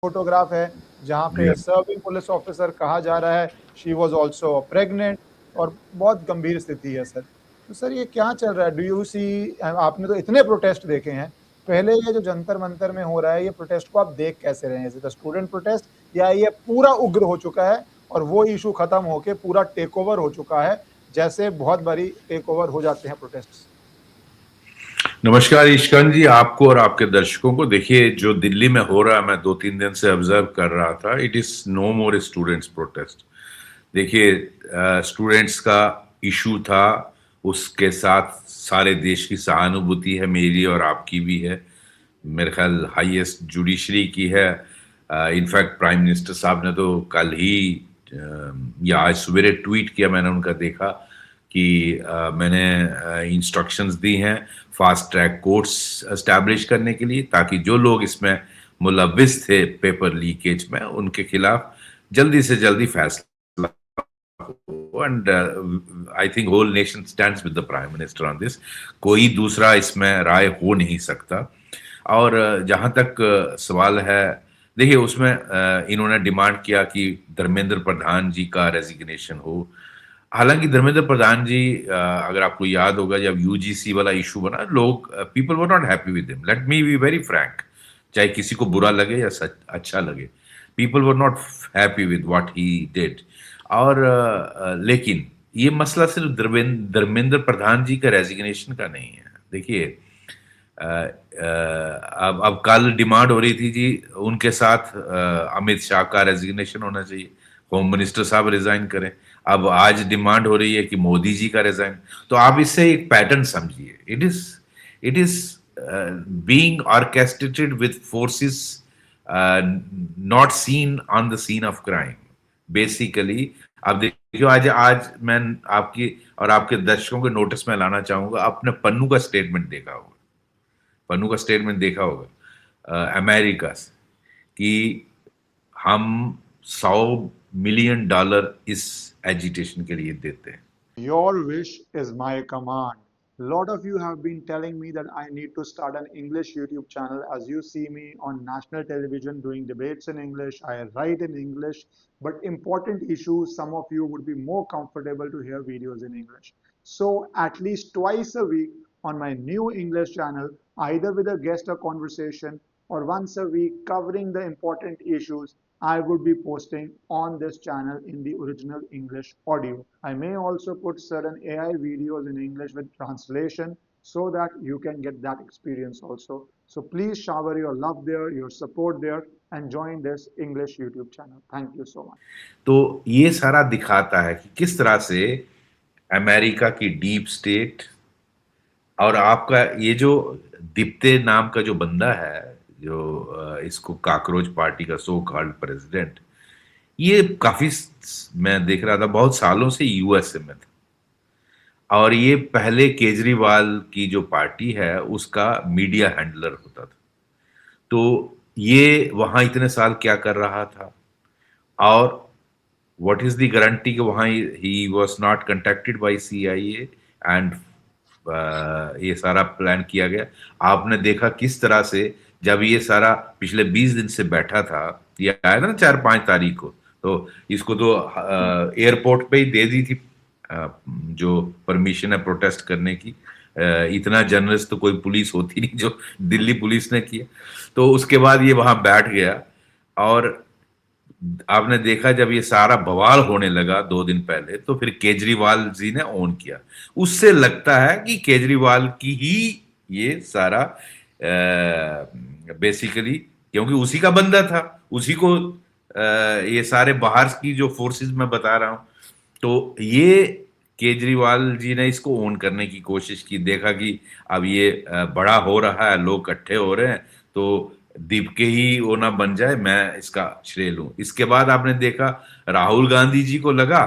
Photograph है जहाँ पे सर्विंग पुलिस ऑफिसर कहा जा रहा है शी वाज आल्सो प्रेग्नेंट और बहुत गंभीर स्थिति है सर। तो सर ये क्या चल रहा है? डू यू सी आपने तो इतने प्रोटेस्ट देखे हैं, पहले ये जो जंतर मंतर में हो रहा है ये प्रोटेस्ट को आप देख कैसे रहे हैं? Is it a student protest या ये पूरा उग्र हो चुका है और वो इशू खत्म होके पूरा टेक ओवर हो चुका है, जैसे बहुत बारी टेक ओवर हो जाते हैं प्रोटेस्ट? नमस्कार ईशकान जी, आपको और आपके दर्शकों को। देखिए, जो दिल्ली में हो रहा है, मैं 2-3 दिन से ऑब्जर्व कर रहा था। It is no more students protest. देखिए, स्टूडेंट्स का इशू था, उसके साथ सारे देश की सहानुभूति है, मेरी और आपकी भी है। मेरे ख्याल हाईएस्ट जुडिशरी की है। इनफैक्ट प्राइम मिनिस्टर साहब ने तो कल ही या आज सवेरे ट्वीट किया, मैंने उनका देखा कि मैंने इंस्ट्रक्शंस दी हैं फास्ट ट्रैक कोर्ट्स एस्टैब्लिश करने के लिए, ताकि जो लोग इसमें मुलविस थे पेपर लीकेज में, उनके खिलाफ जल्दी से जल्दी फैसला हो। And I think whole nation stands with the prime minister on this. कोई दूसरा इसमें राय हो नहीं सकता। और जहां तक सवाल है, देखिए उसमें इन्होंने डिमांड किया कि धर्मेंद्र प्रधान जी का रेजिग्नेशन हो। हालांकि धर्मेंद्र प्रधान जी, अगर आपको याद होगा, जब यूजीसी वाला इशू बना, लोग people were not happy with him. Let me be very Frank, चाहे किसी को बुरा लगे या अच्छा लगे, people were not happy with what he did. और लेकिन ये मसला सिर्फ धर्मेंद्र प्रधान जी का रेजिग्नेशन का नहीं है। देखिए, अब कल डिमांड हो रही थी जी, उनके साथ अमित शाह का रेजिग्नेशन होना चाहिए, होम मिनिस्टर साहब रिजाइन करें। अब आज डिमांड हो रही है कि मोदी जी का रिजाइन। तो आप इससे एक पैटर्न समझिए। It is being orchestrated with forces not seen on the scene of crime basically. अब देखिए, आज मैं आपकी और आपके दर्शकों के नोटिस में लाना चाहूंगा, आपने पन्नू का स्टेटमेंट देखा होगा। पन्नू का स्टेटमेंट देखा होगा अमेरिका से, कि हम $100 मिलियन इस एजिटेशन के लिए देते हैं। Your wish is my command. A lot of you have been telling me that I need to start an English YouTube channel. As you see me on national television doing debates in English, I write in English, but important issues, some of you would be more comfortable to hear videos in English. So at least twice a week on my new English channel, either with a guest or conversation, or once a week covering the important issues, I would be posting on this channel in the original English audio. I may also put certain AI videos in English with translation so that you can get that experience also. So please shower your love there, your support there, and join this English YouTube channel. Thank you so much. तो ये सारा दिखाता है कि किस तरह से America की डीप स्टेट और आपका ये जो दिप्ते नाम का जो बंदा है, जो इसको काकरोच पार्टी का सो कॉल्ड प्रेसिडेंट, ये काफी, मैं देख रहा था, बहुत सालों से यूएसए में था। और ये पहले केजरीवाल की जो पार्टी है उसका मीडिया हैंडलर होता था। तो ये वहां इतने साल क्या कर रहा था, और व्हाट इज द गारंटी कि वहां ही was not contacted by CIA and ये सारा प्लान किया गया। आपने देखा किस तरह से जब ये सारा पिछले 20 दिन से बैठा था, ये आया था ना 4-5 तारीख को, तो इसको तो एयरपोर्ट पे ही दे दी थी जो परमिशन है प्रोटेस्ट करने की। इतना जर्नलिस्ट तो कोई पुलिस होती नहीं जो दिल्ली पुलिस ने किया। तो उसके बाद ये वहां बैठ गया, और आपने देखा जब ये सारा बवाल होने लगा 2 दिन पहले, तो फिर केजरीवाल जी ने ऑन किया। उससे लगता है कि केजरीवाल की ही ये सारा बेसिकली, क्योंकि उसी का बंदा था, उसी को ये सारे बाहर की जो फोर्सेस मैं बता रहा हूं, तो ये केजरीवाल जी ने इसको ऑन करने की कोशिश की। देखा कि अब ये बड़ा हो रहा है, लोग इकट्ठे हो रहे हैं, तो दीप के ही वो ना बन जाए, मैं इसका श्रेय लूं। इसके बाद आपने देखा राहुल गांधी जी को लगा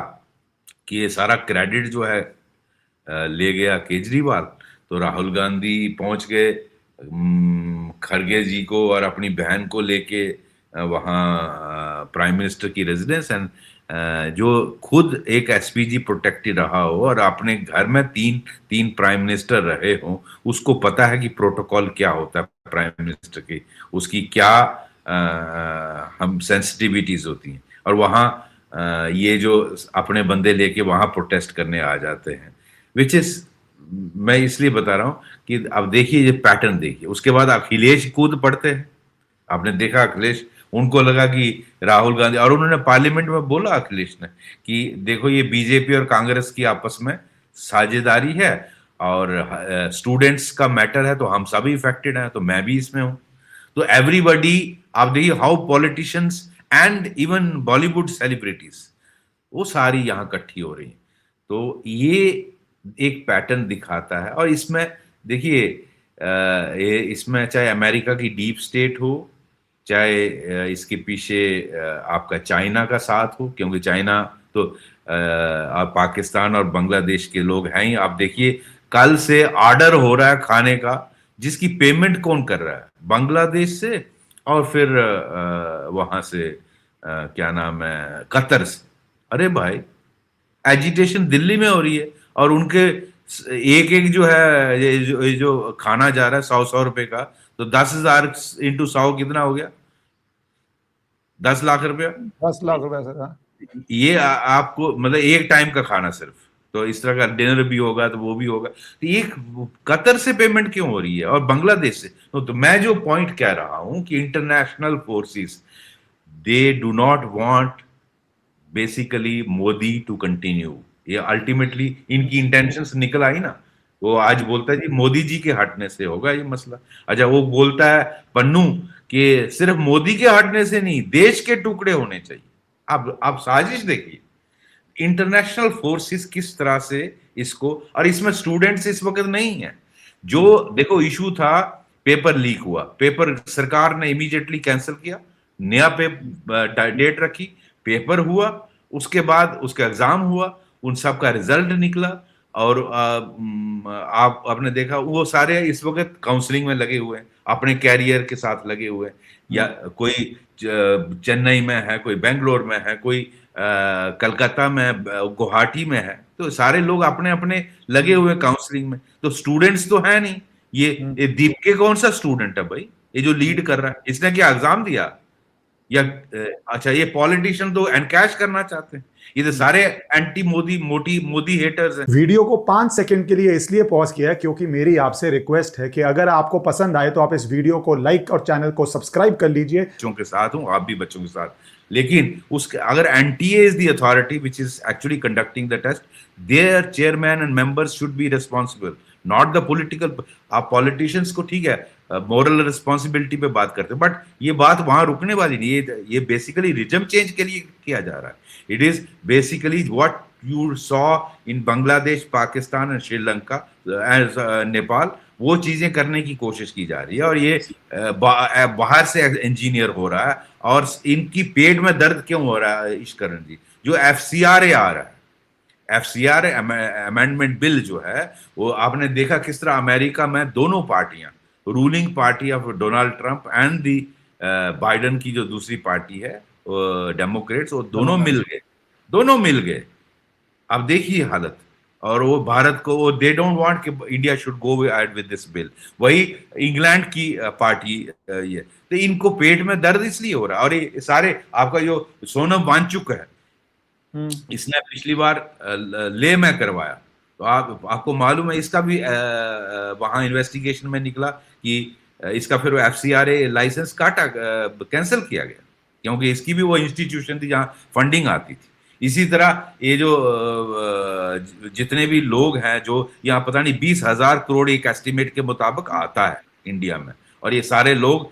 कि ये सारा क्रेडिट जो है ले गया केजरीवाल। तो राहुल गांधी पहुंच गए खरगे जी को और अपनी बहन को लेके वहाँ प्राइम मिनिस्टर की रेजिडेंस, एंड जो खुद एक एसपीजी प्रोटेक्टेड रहा हो और अपने घर में तीन प्राइम मिनिस्टर रहे हो, उसको पता है कि प्रोटोकॉल क्या होता है प्राइम मिनिस्टर की, उसकी क्या हम सेंसिटिविटीज होती हैं, और वहाँ ये जो अपने बंदे लेके वहाँ प्रोटेस्ट करने आ जाते हैं, विच इज, मैं इसलिए बता रहा हूँ कि अब देखिए ये पैटर्न देखिए। उसके बाद अखिलेश कूद पड़ते हैं, आपने देखा अखिलेश, उनको लगा कि राहुल गांधी, और उन्होंने पार्लियामेंट में बोला अखिलेश ने कि देखो ये बीजेपी और कांग्रेस की आपस में साझेदारी है, और स्टूडेंट्स का मैटर है, तो हम सभी इफेक्टेड हैं, तो मैं भी इसमें हूं। तो एवरीबडी, आप देखिए how politicians and even Bollywood celebrities वो सारी यहां इकट्ठी हो रही हैं। तो ये एक पैटर्न दिखाता है। और इसमें देखिए इसमें चाहे अमेरिका की डीप स्टेट हो, चाहे इसके पीछे आपका चाइना का साथ हो, क्योंकि चाइना तो पाकिस्तान और बांग्लादेश के लोग हैं ही। आप देखिए कल से ऑर्डर हो रहा है खाने का, जिसकी पेमेंट कौन कर रहा है? बांग्लादेश से, और फिर वहां से क्या नाम है, कतर से। अरे भाई, एजिटेशन दिल्ली में हो रही है, और उनके एक एक जो है ये जो खाना जा रहा है 100-100 रुपए का, तो 10,000 इंटू 100 कितना हो गया? 10 लाख रुपया। 10 लाख रुपए सर। ये आपको मतलब एक टाइम का खाना सिर्फ, तो इस तरह का डिनर भी होगा तो वो भी होगा। तो ये कतर से पेमेंट क्यों हो रही है और बांग्लादेश से? तो मैं जो पॉइंट कह रहा हूं कि international forces, they do not want basically Modi to continue. ये अल्टीमेटली इनकी इंटेंशंस निकल आई ना। वो आज बोलता है जी मोदी जी के हटने से होगा ये मसला। अच्छा, वो बोलता है पन्नू कि सिर्फ मोदी के हटने से नहीं, देश के टुकड़े होने चाहिए। अब आप साजिश देखिए, इंटरनेशनल फोर्सेस किस तरह से इसको, और इसमें स्टूडेंट्स इस वक्त नहीं है। जो देखो इशू था, पेपर लीक हुआ, पेपर सरकार ने इमीडिएटली कैंसिल किया, नया डेट रखी, पेपर हुआ, उसके बाद उसका एग्जाम हुआ, उन सब का रिजल्ट निकला, और आप आपने देखा वो सारे इस वक्त काउंसलिंग में लगे हुए हैं, अपने कैरियर के साथ लगे हुए हैं। या कोई चेन्नई में है, कोई बेंगलोर में है, कोई कलकत्ता में, गुवाहाटी में है, तो सारे लोग अपने अपने लगे हुए काउंसलिंग में। तो स्टूडेंट्स तो है नहीं। ये दीपके कौन सा स्टूडेंट है भाई, ये जो लीड कर रहा है? इसने क्या एग्जाम दिया? या अच्छा, ये पॉलिटिशियन तो एनकैश करना चाहते हैं। ये तो सारे एंटी मोदी मोदी हेटर्स हैं। वीडियो को 5 सेकंड के लिए इसलिए पॉज किया क्योंकि मेरी आपसे रिक्वेस्ट है कि अगर आपको पसंद आए तो आप इस वीडियो को लाइक और चैनल को सब्सक्राइब कर लीजिए। बच्चों के साथ हूं, आप भी बच्चों के साथ, लेकिन उसके अगर NTA is the authority which is actually conducting the test, their chairman and members should be responsible, not the political. आप पॉलिटिशियंस को ठीक है मोरल रिस्पॉन्सिबिलिटी पे बात करते हैं, बट ये बात वहां रुकने वाली नहीं। ये बेसिकली रिजम चेंज के लिए किया जा रहा है। It is basically what you saw in Bangladesh, Pakistan and Sri Lanka and Nepal, वो चीजें करने की कोशिश की जा रही है। और ये बाहर से इंजीनियर हो रहा है। और इनकी पेट में दर्द क्यों हो रहा है ईश्वरन जी? जो एफसीआरए आ रहा है, एफसीआरए अमेंडमेंट बिल जो है, वो आपने देखा किस तरह अमेरिका में दोनों पार्टियां, ruling party of Donald Trump and the Biden की जो दूसरी पार्टी है डेमोक्रेट्स, वो दोनों मिल गए। अब देखिए हालत। और वो भारत को, वो दे डोंट वांट कि India should go ahead with this bill. वही इंग्लैंड की पार्टी ये, तो इनको पेट में दर्द इसलिए हो रहा है। और ये सारे आपका जो सोनम वांगचुक है, इसने पिछली बार ले में करवाया, तो आपको मालूम है इसका भी वहां इन्वेस्टिगेशन में निकला कि इसका फिर एफसीआरए लाइसेंस कैंसिल किया गया, क्योंकि इसकी भी वो इंस्टीट्यूशन थी जहां फंडिंग आती थी। इसी तरह ये जो जितने भी लोग हैं, जो यहाँ पता नहीं 20,000 करोड़ एक एस्टिमेट के मुताबिक आता है इंडिया में, और ये सारे लोग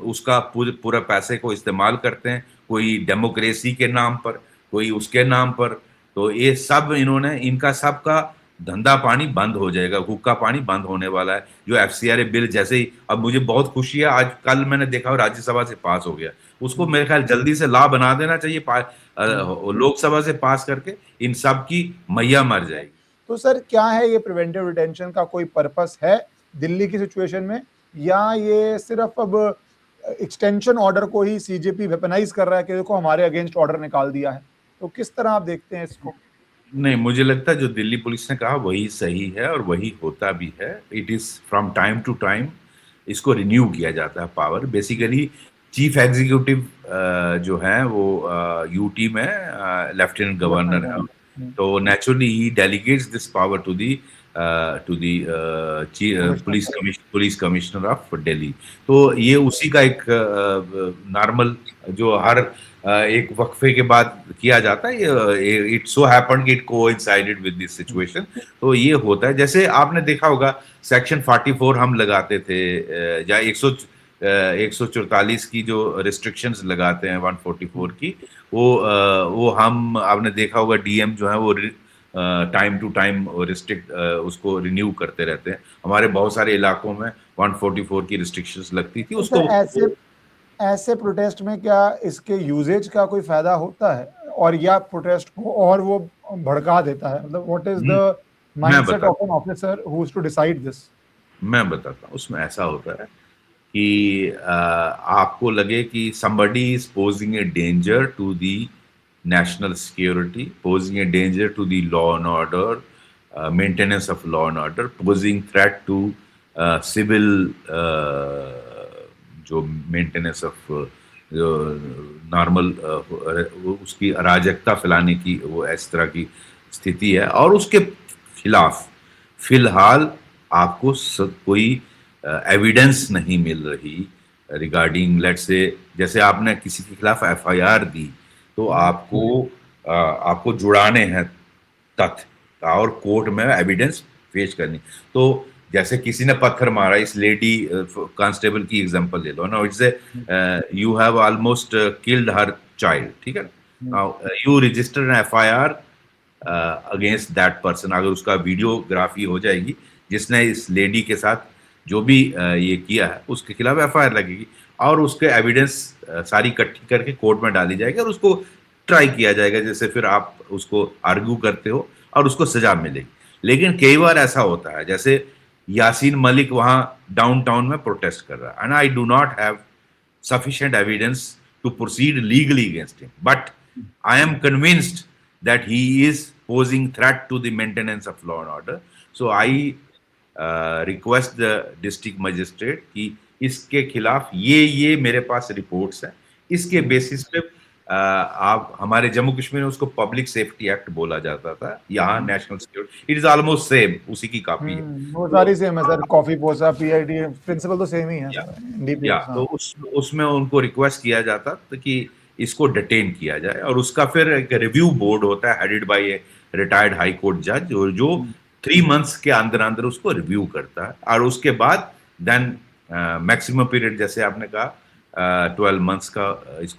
उसका पूरा पैसे को इस्तेमाल करते हैं, कोई डेमोक्रेसी के नाम पर, कोई उसके नाम पर। तो ये सब इन्होंने, इनका सबका धंधा पानी बंद हो जाएगा, हुक्का पानी बंद होने वाला है। जो एफसीआरए बिल जैसे ही, अब मुझे बहुत खुशी है, आज कल मैंने देखा राज्यसभा से पास हो गया, उसको मेरे ख्याल जल्दी से ला बना देना चाहिए, लोकसभा से पास करके इन सब की मैया मर जाएगी। तो सर क्या है ये प्रिवेंटिव डिटेंशन का कोई पर्पस है दिल्ली की सिचुएशन में, या ये सिर्फ अब एक्सटेंशन ऑर्डर को ही सीजेपी वेपनाइज कर रहा है कि देखो हमारे अगेंस्ट ऑर्डर निकाल दिया है? तो किस तरह आप देखते हैं इसको? नहीं, मुझे लगता है जो दिल्ली पुलिस ने कहा वही सही है और वही होता भी है। It is from time to time इसको रिन्यू किया जाता है पावर। बेसिकली चीफ एग्जीक्यूटिव जो है वो यूटी में लेफ्टिनेंट गवर्नर है, तो नेचुरली ही delegates this power to the police commissioner of Delhi. तो ये उसी का एक नॉर्मल जो हर एक वक्फे के बाद किया जाता है। इट सो हैपेंड कि it coincided with this situation. तो ये होता है, जैसे आपने देखा होगा सेक्शन 44 हम लगाते थे, या 144 की जो रिस्ट्रिक्शंस लगाते हैं 144 की, वो हम आपने देखा होगा डीएम जो है वो टाइम टू टाइम रिस्ट्रिक्ट उसको रिन्यू करते रहते हैं। हमारे बहुत सारे इलाकों में 144 की रिस्ट्रिक्शंस लगती थी उसको। ऐसे प्रोटेस्ट में क्या इसके यूजेज का कोई फायदा होता है, और या प्रोटेस्ट को और वो भड़का देता है? मतलब what is the mindset of an officer who is to decide this? मैं बताता हूँ। उसमें ऐसा होता है कि आपको लगे कि somebody is posing a danger to the national security, posing a danger to the law and order, maintenance of law and order, posing threat to civil जो मेंटेनेंस ऑफ नॉर्मल उसकी अराजकता फैलाने की वो इस तरह की स्थिति है, और उसके खिलाफ फिलहाल आपको कोई एविडेंस नहीं मिल रही रिगार्डिंग, लेट्स से जैसे आपने किसी के खिलाफ एफआईआर दी तो आपको जुड़ाने हैं तथ्य और कोर्ट में एविडेंस पेश करनी। तो जैसे किसी ने पत्थर मारा, इस लेडी कांस्टेबल की एग्जांपल ले लो ना, it's you have almost killed her child, ठीक है, now you register an FIR against that person. अगर उसका वीडियोग्राफी हो जाएगी जिसने इस लेडी के साथ जो भी ये किया है उसके खिलाफ एफआईआर लगेगी, और उसके एविडेंस सारी इकट्ठी करके कोर्ट में डाली जाएगी और उसको ट्राई किया जाएगा, जैसे फिर आप उसको आर्ग्यू करते हो और उसको सजा मिलेगी। लेकिन कई बार ऐसा होता है, जैसे यासीन मलिक वहां डाउनटाउन में प्रोटेस्ट कर रहा है, and I do not have sufficient evidence to proceed legally against him, but I am convinced that he is posing threat to the maintenance of law and order. So I request the district magistrate कि इसके खिलाफ ये मेरे पास reports हैं, इसके basis पे आप हमारे जम्मू कश्मीर में उसको पब्लिक सेफ्टी एक्ट बोला जाता था, यहाँ national security, it is almost same, उसी की कॉपी है। वो सारी सेम है सर, कॉफी पोसा पीआईडी प्रिंसिपल तो सेम ही है। तो उसमें उनको रिक्वेस्ट किया जाता था कि इसको डिटेन किया जाए, और उसका फिर एक रिव्यू बोर्ड होता है headed by a retired high court जज, जो 3 months के अंदर अंदर उसको रिव्यू करता है, और उसके बाद देन मैक्सिमम पीरियड जैसे आपने कहा 12 months का इसको